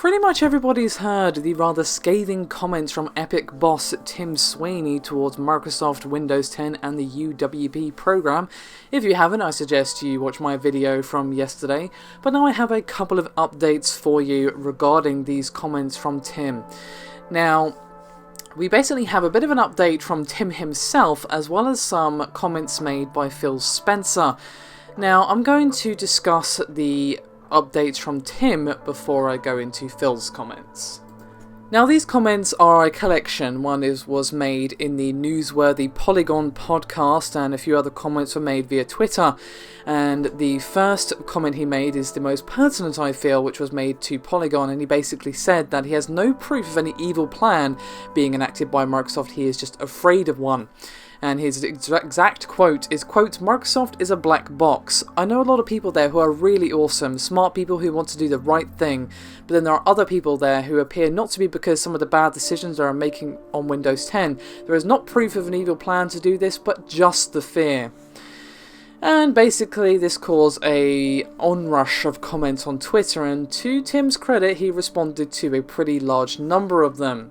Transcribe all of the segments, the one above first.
Pretty much everybody's heard the rather scathing comments from Epic boss Tim Sweeney towards Microsoft Windows 10 and the UWP program. If you haven't, I suggest you watch my video from yesterday, but now I have a couple of updates for you regarding these comments from Tim. Now, we basically have a bit of an update from Tim himself, as well as some comments made by Phil Spencer. Now, I'm going to discuss the updates from Tim before I go into Phil's comments. Now, these comments are a collection. One was made in the newsworthy Polygon podcast, and a few other comments were made via Twitter. And the first comment he made is the most pertinent, I feel, which was made to Polygon, and he basically said that he has no proof of any evil plan being enacted by Microsoft. He is just afraid of one. And his exact quote is, quote, "Microsoft is a black box. I know a lot of people there who are really awesome, smart people who want to do the right thing, but then there are other people there who appear not to be because some of the bad decisions they are making on Windows 10. There is not proof of an evil plan to do this, but just the fear." And basically this caused a onrush of comments on Twitter, and to Tim's credit, he responded to a pretty large number of them.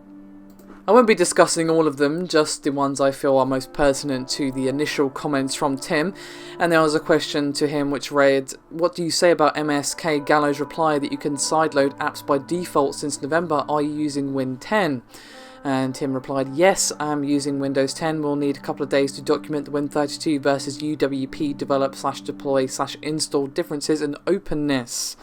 I won't be discussing all of them, just the ones I feel are most pertinent to the initial comments from Tim. And there was a question to him which read, "What do you say about MSK Gallo's reply that you can sideload apps by default since November? Are you using Win 10? And Tim replied, "Yes, I'm using Windows 10. We'll need a couple of days to document the Win32 versus UWP develop/deploy/install differences and openness."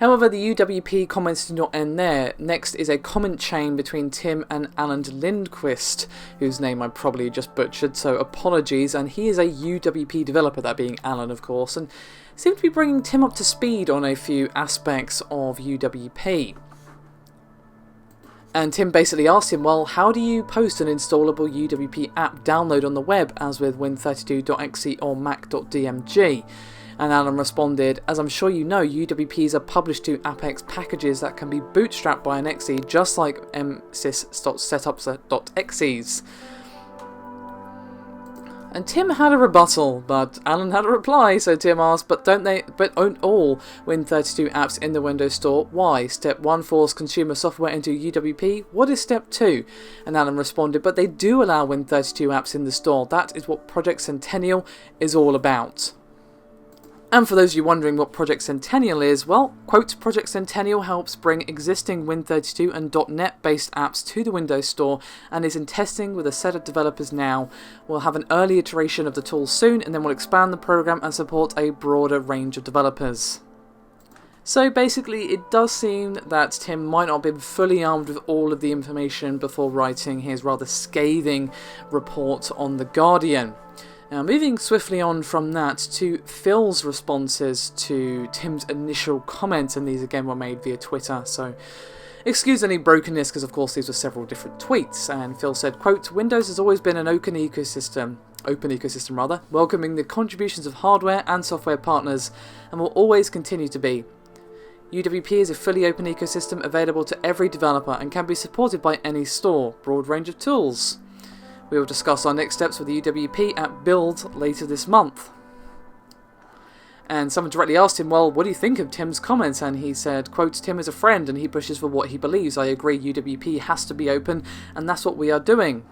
However, the UWP comments do not end there. Next is a comment chain between Tim and Alan Lindquist, whose name I probably just butchered, so apologies, and he is a UWP developer, that being Alan, of course, and seemed to be bringing Tim up to speed on a few aspects of UWP. And Tim basically asked him, well, how do you post an installable UWP app download on the web, as with Win32.exe or Mac.dmg? And Alan responded, "As I'm sure you know, UWPs are published to Apex packages that can be bootstrapped by an exe, just like msys.setups.exes." And Tim had a rebuttal, but Alan had a reply, so Tim asked, but don't all Win32 apps in the Windows Store? Why? Step 1, force consumer software into UWP. What is step 2? And Alan responded, but they do allow Win32 apps in the store. That is what Project Centennial is all about. And for those of you wondering what Project Centennial is, well, quote, "Project Centennial helps bring existing Win32 and .NET based apps to the Windows Store and is in testing with a set of developers now. We'll have an early iteration of the tool soon, and then we'll expand the program and support a broader range of developers." So basically, it does seem that Tim might not have been fully armed with all of the information before writing his rather scathing report on The Guardian. Now, moving swiftly on from that to Phil's responses to Tim's initial comments, and these again were made via Twitter, so excuse any brokenness because of course these were several different tweets. And Phil said, quote, "Windows has always been an open ecosystem, welcoming the contributions of hardware and software partners, and will always continue to be. UWP is a fully open ecosystem available to every developer and can be supported by any store, broad range of tools. We will discuss our next steps with the UWP at Build later this month." And someone directly asked him, well, what do you think of Tim's comments? And he said, quote, "Tim is a friend and he pushes for what he believes. I agree, UWP has to be open, and that's what we are doing."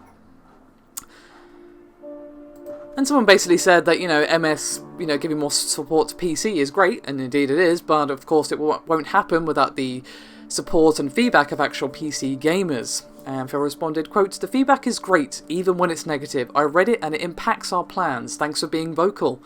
And someone basically said that, MS, giving more support to PC is great, and indeed it is, but of course it won't happen without the support and feedback of actual PC gamers. And Phil responded, quote, "The feedback is great, even when it's negative. I read it and it impacts our plans. Thanks for being vocal."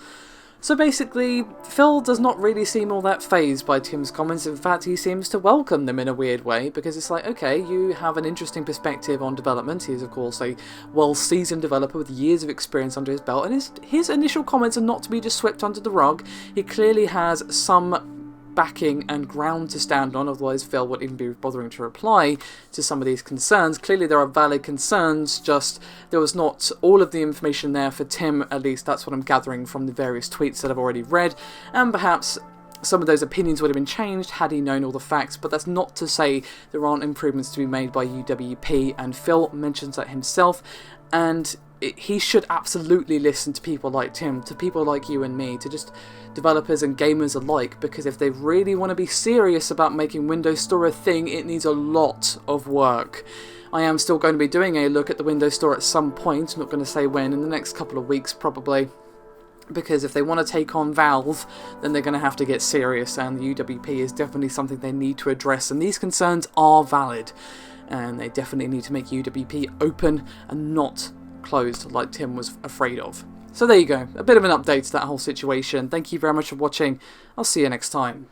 So basically, Phil does not really seem all that fazed by Tim's comments. In fact, he seems to welcome them in a weird way, because it's like, okay, you have an interesting perspective on development. He's, of course, a well-seasoned developer with years of experience under his belt, and his initial comments are not to be just swept under the rug. He clearly has some backing and ground to stand on, otherwise Phil wouldn't even be bothering to reply to some of these concerns. Clearly there are valid concerns, just there was not all of the information there for Tim, at least that's what I'm gathering from the various tweets that I've already read, and perhaps some of those opinions would have been changed had he known all the facts, but that's not to say there aren't improvements to be made by UWP, and Phil mentions that himself, and he should absolutely listen to people like Tim, to people like you and me, to just developers and gamers alike, because if they really want to be serious about making Windows Store a thing, it needs a lot of work. I am still going to be doing a look at the Windows Store at some point, I'm not going to say when, in the next couple of weeks probably, because if they want to take on Valve, then they're going to have to get serious, and the UWP is definitely something they need to address, and these concerns are valid, and they definitely need to make UWP open and not closed like Tim was afraid of. So there you go, a bit of an update to that whole situation. Thank you very much for watching, I'll see you next time.